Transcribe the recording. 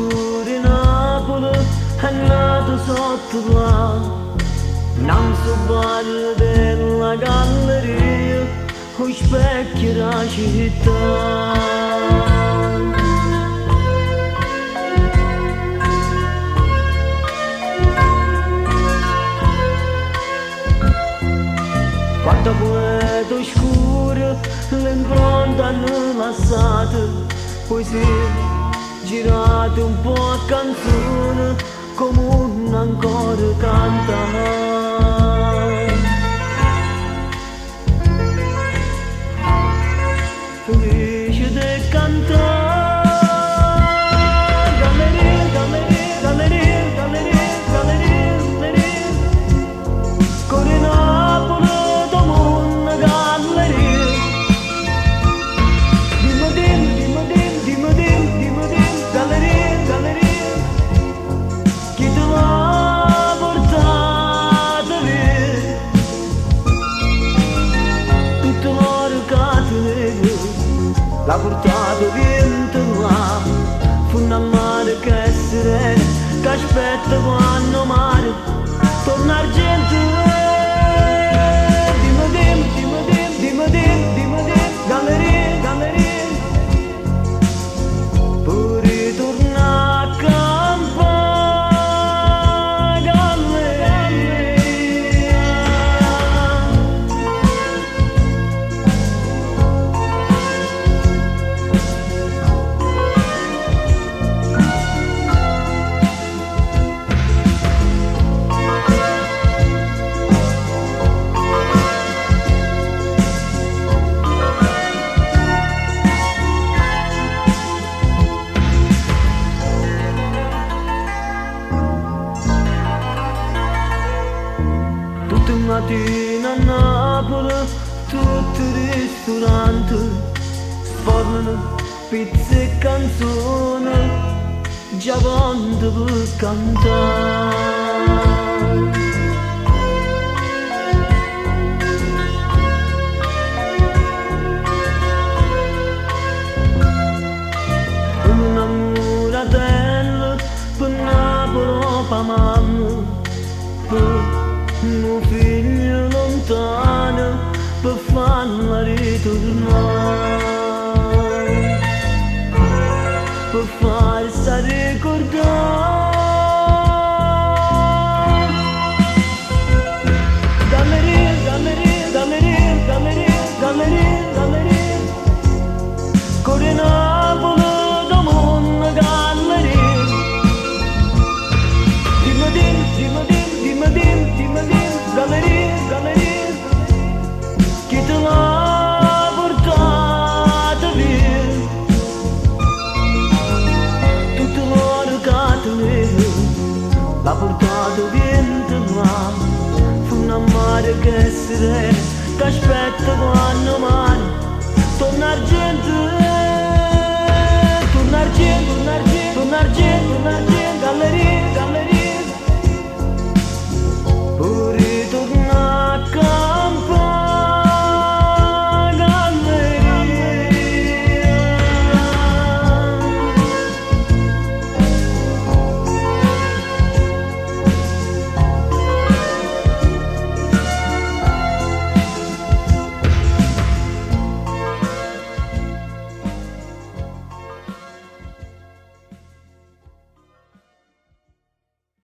pure Napoli è nato sotto là, non so bar della galleria, con specchio la città. Quanto poeta scuro l'impronta hanno lasciato, poi si è girato un po' a canzone come un ancora canta. Felice di cantare, galleria, galleria, galleria, galleria, galleria, galleria, con Napoli. L'ha portato vento là, fu una mare che è serena, che aspetta quando mare torna argento. Dimmi, dimmi, dimmi, dimmi, dimmi, dimmi, dimmi, galleria, galleria, pure torna a campare, galleria. Mattina a Napoli tutti i ristoranti sfornano pizza e canzoni, già pronti per cantare. Una muratella per Napoli per mamma, mio figlio lontano per farla ritornare, per farsi ricordare. Galleria, galleria, galleria, galleria, galleria, galleria, con Napoli da mondo, galleria. Dimmi, dimmi, dimmi, dimmi, dimmi, dimmi, galleria, galleria, chi te l'ha portata via? Tutto l'oro che tenevo l'ha portato vento là, fu una mare che è serena, che aspetta quando mare torna argento, torna argento, torna argento, torna argento, torna argento.